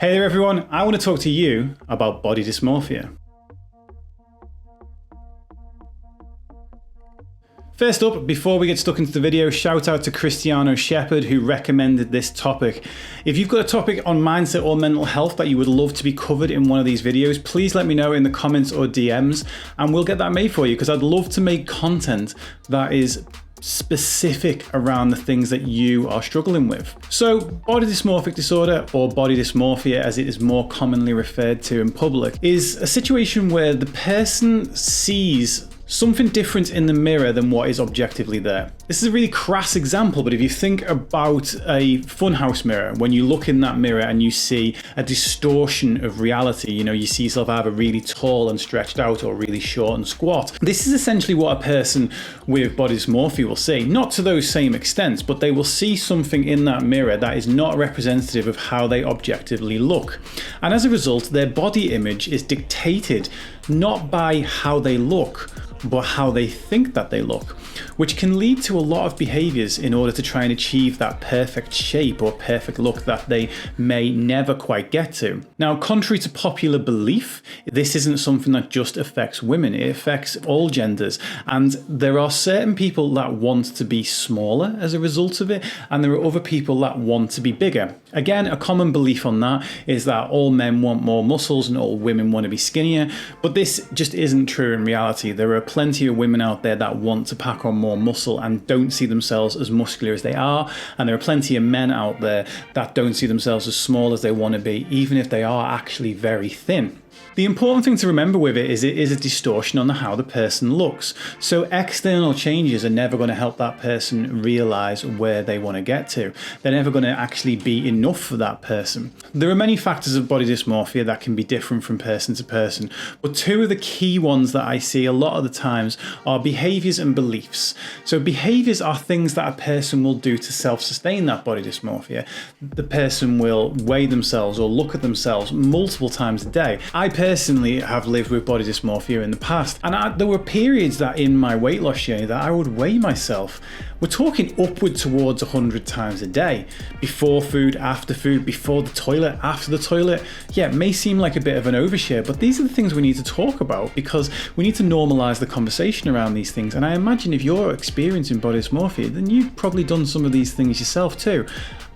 Hey there everyone, I want to talk to you about body dysmorphia. First up, before we get stuck into the video, shout out to Cristiano Shepherd who recommended this topic. If you've got a topic on mindset or mental health that you would love to be covered in one of these videos, please let me know in the comments or DMs and we'll get that made for you, because I'd love to make content that is specific around the things that you are struggling with. So body dysmorphic disorder, or body dysmorphia as it is more commonly referred to in public, is a situation where the person sees something different in the mirror than what is objectively there. This is a really crass example, but if you think about a funhouse mirror, when you look in that mirror and you see a distortion of reality, you see yourself either really tall and stretched out or really short and squat. This is essentially what a person with body dysmorphia will see. Not to those same extents, but they will see something in that mirror that is not representative of how they objectively look. And as a result, their body image is dictated not by how they look, but how they think that they look, which can lead to a lot of behaviours in order to try and achieve that perfect shape or perfect look that they may never quite get to. Now, contrary to popular belief, this isn't something that just affects women, it affects all genders, and there are certain people that want to be smaller as a result of it, and there are other people that want to be bigger. Again, a common belief on that is that all men want more muscles and all women want to be skinnier, but this just isn't true in reality. There are plenty of women out there that want to pack on more muscle and don't see themselves as muscular as they are, and there are plenty of men out there that don't see themselves as small as they want to be, even if they are actually very thin. The important thing to remember with it is a distortion on how the person looks. So external changes are never going to help that person realize where they want to get to. They're never going to actually be enough for that person. There are many factors of body dysmorphia that can be different from person to person, but two of the key ones that I see a lot of the times are behaviours and beliefs. So behaviours are things that a person will do to self-sustain that body dysmorphia. The person will weigh themselves or look at themselves multiple times a day. I personally have lived with body dysmorphia in the past, and there were periods that in my weight loss journey that I would weigh myself. We're talking upward towards 100 times a day. Before food, after food, before the toilet, after the toilet. Yeah, it may seem like a bit of an overshare, but these are the things we need to talk about because we need to normalize the conversation around these things. And I imagine if you're experiencing body dysmorphia, then you've probably done some of these things yourself too.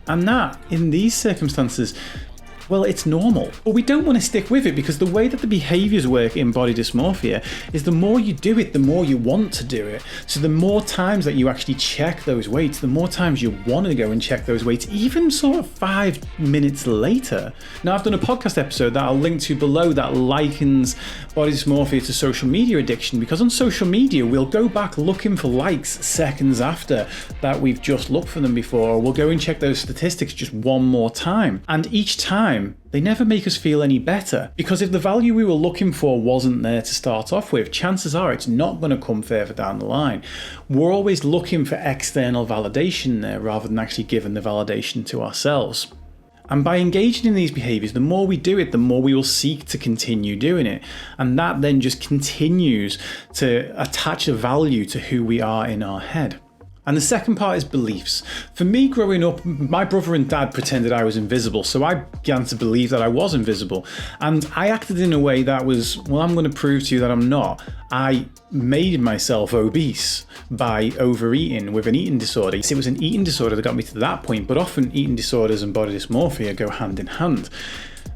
And that, in these circumstances, well, it's normal. But we don't want to stick with it because the way that the behaviours work in body dysmorphia is the more you do it, the more you want to do it. So the more times that you actually check those weights, the more times you want to go and check those weights, even sort of 5 minutes later. Now, I've done a podcast episode that I'll link to below that likens body dysmorphia to social media addiction, because on social media, we'll go back looking for likes seconds after that we've just looked for them before, or we'll go and check those statistics just one more time. And each time, they never make us feel any better, because if the value we were looking for wasn't there to start off with, chances are it's not going to come further down the line. We're always looking for external validation there rather than actually giving the validation to ourselves. And by engaging in these behaviours, the more we do it, the more we will seek to continue doing it. And that then just continues to attach a value to who we are in our head. And the second part is beliefs. For me growing up, my brother and dad pretended I was invisible, so I began to believe that I was invisible. And I acted in a way that was, well, I'm going to prove to you that I'm not. I made myself obese by overeating with an eating disorder. It was an eating disorder that got me to that point, but often eating disorders and body dysmorphia go hand in hand.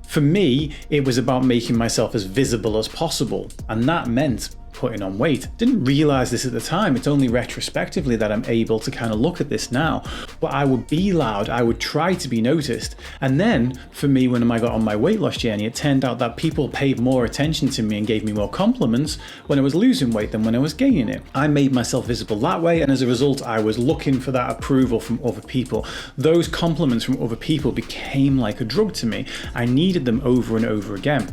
For me, it was about making myself as visible as possible, and that meant putting on weight. Didn't realize this at the time. It's only retrospectively that I'm able to kind of look at this now. But I would be loud, I would try to be noticed. And then for me, when I got on my weight loss journey, it turned out that people paid more attention to me and gave me more compliments when I was losing weight than when I was gaining it. I made myself visible that way, and as a result, I was looking for that approval from other people. Those compliments from other people became like a drug to me. I needed them over and over again.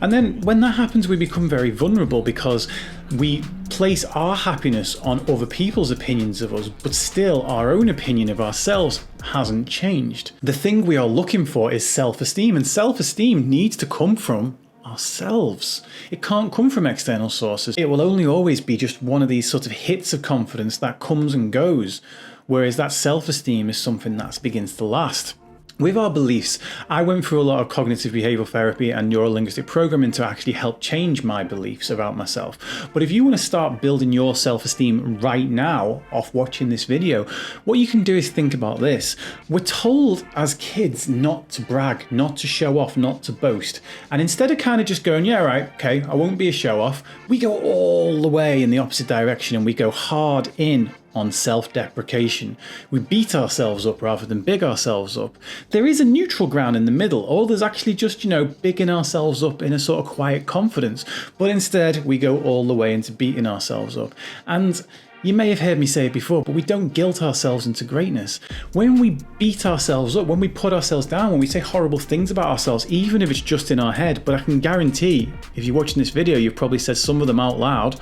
And then when that happens, we become very vulnerable because we place our happiness on other people's opinions of us, but still our own opinion of ourselves hasn't changed. The thing we are looking for is self-esteem, and self-esteem needs to come from ourselves. It can't come from external sources. It will only always be just one of these sort of hits of confidence that comes and goes, whereas that self-esteem is something that begins to last. With our beliefs, I went through a lot of cognitive behavioral therapy and neuro-linguistic programming to actually help change my beliefs about myself. But if you want to start building your self-esteem right now off watching this video, what you can do is think about this. We're told as kids not to brag, not to show off, not to boast. And instead of kind of just going, yeah, right, okay, I won't be a show-off, we go all the way in the opposite direction and we go hard in on self-deprecation. We beat ourselves up rather than big ourselves up. There is a neutral ground in the middle, or there's actually just, bigging ourselves up in a sort of quiet confidence. But instead, we go all the way into beating ourselves up. And you may have heard me say it before, but we don't guilt ourselves into greatness. When we beat ourselves up, when we put ourselves down, when we say horrible things about ourselves, even if it's just in our head, but I can guarantee, if you're watching this video, you've probably said some of them out loud,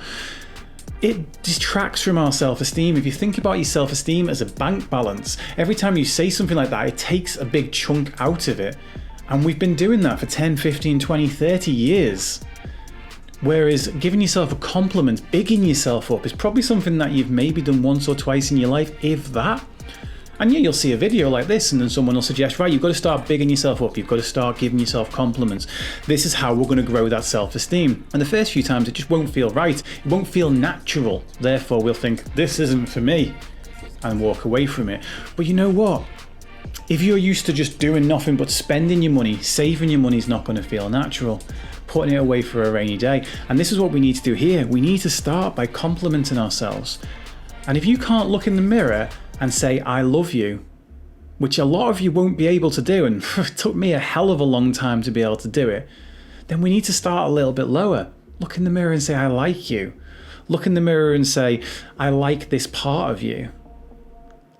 it distracts from our self-esteem. If you think about your self-esteem as a bank balance, every time you say something like that, it takes a big chunk out of it. And we've been doing that for 10, 15, 20, 30 years. Whereas giving yourself a compliment, bigging yourself up, is probably something that you've maybe done once or twice in your life, if that. And yeah, you'll see a video like this and then someone will suggest, right, you've got to start bigging yourself up. You've got to start giving yourself compliments. This is how we're going to grow that self-esteem. And the first few times it just won't feel right. It won't feel natural. Therefore, we'll think, this isn't for me, and walk away from it. But you know what? If you're used to just doing nothing but spending your money, saving your money is not going to feel natural. Putting it away for a rainy day. And this is what we need to do here. We need to start by complimenting ourselves. And if you can't look in the mirror and say, I love you, which a lot of you won't be able to do, and it took me a hell of a long time to be able to do it, then we need to start a little bit lower. Look in the mirror and say, I like you. Look in the mirror and say, I like this part of you.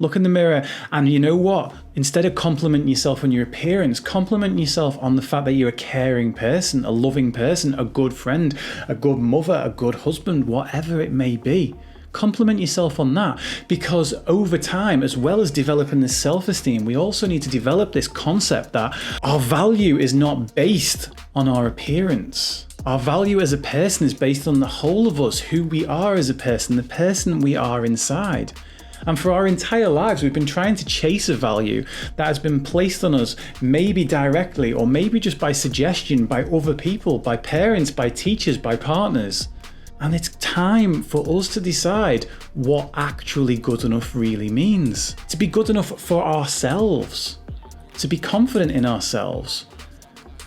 Look in the mirror and you know what? Instead of complimenting yourself on your appearance, compliment yourself on the fact that you're a caring person, a loving person, a good friend, a good mother, a good husband, whatever it may be. Compliment yourself on that, because over time, as well as developing this self-esteem, we also need to develop this concept that our value is not based on our appearance. Our value as a person is based on the whole of us, who we are as a person, the person we are inside. And for our entire lives, we've been trying to chase a value that has been placed on us, maybe directly, or maybe just by suggestion, by other people, by parents, by teachers, by partners. And it's time for us to decide what actually good enough really means. To be good enough for ourselves. To be confident in ourselves.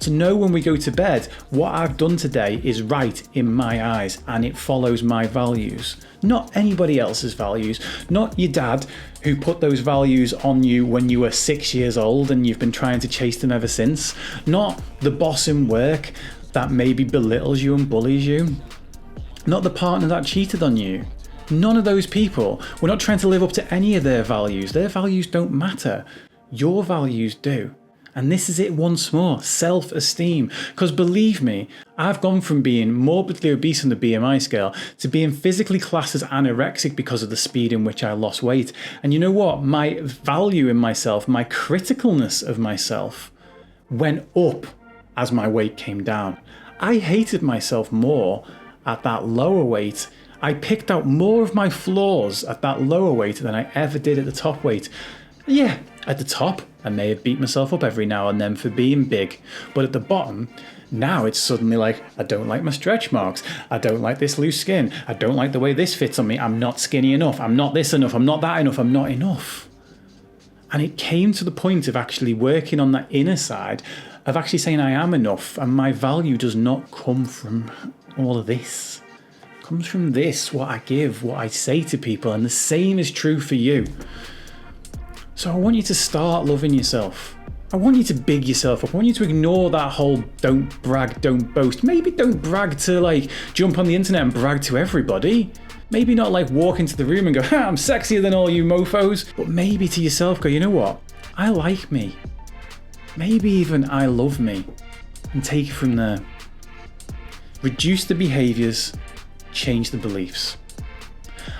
To know when we go to bed, what I've done today is right in my eyes and it follows my values. Not anybody else's values. Not your dad who put those values on you when you were 6 years old and you've been trying to chase them ever since. Not the boss in work that maybe belittles you and bullies you. Not the partner that cheated on you. None of those people. We're not trying to live up to any of their values. Their values don't matter. Your values do. And this is it once more, self-esteem. Because believe me, I've gone from being morbidly obese on the BMI scale to being physically classed as anorexic because of the speed in which I lost weight. And you know what? My value in myself, my criticalness of myself went up as my weight came down. I hated myself more at that lower weight. I picked out more of my flaws at that lower weight than I ever did at the top weight. Yeah, at the top, I may have beat myself up every now and then for being big, but at the bottom, now it's suddenly like, I don't like my stretch marks, I don't like this loose skin, I don't like the way this fits on me, I'm not skinny enough, I'm not this enough, I'm not that enough, I'm not enough. And it came to the point of actually working on that inner side, of actually saying I am enough, and my value does not come from all of this. It comes from this, what I give, what I say to people, and the same is true for you. So I want you to start loving yourself. I want you to big yourself up. I want you to ignore that whole don't brag, don't boast. Maybe don't brag to like jump on the internet and brag to everybody. Maybe not like walk into the room and go, I'm sexier than all you mofos. But maybe to yourself go, you know what? I like me. Maybe even I love me. And take it from there. Reduce the behaviours, change the beliefs.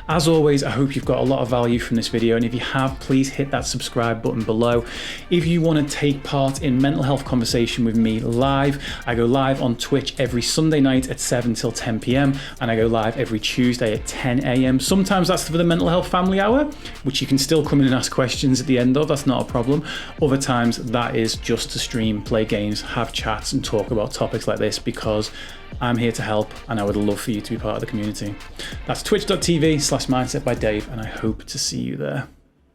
As always, I hope you've got a lot of value from this video, and if you have, please hit that subscribe button below. If you want to take part in mental health conversation with me live, I go live on Twitch every Sunday night at 7 till 10 p.m. and I go live every Tuesday at 10 a.m. Sometimes that's for the mental health family hour, which you can still come in and ask questions at the end of, that's not a problem. Other times that is just to stream, play games, have chats and talk about topics like this, because I'm here to help and I would love for you to be part of the community. That's twitch.tv/mindset by Dave, and I hope to see you there.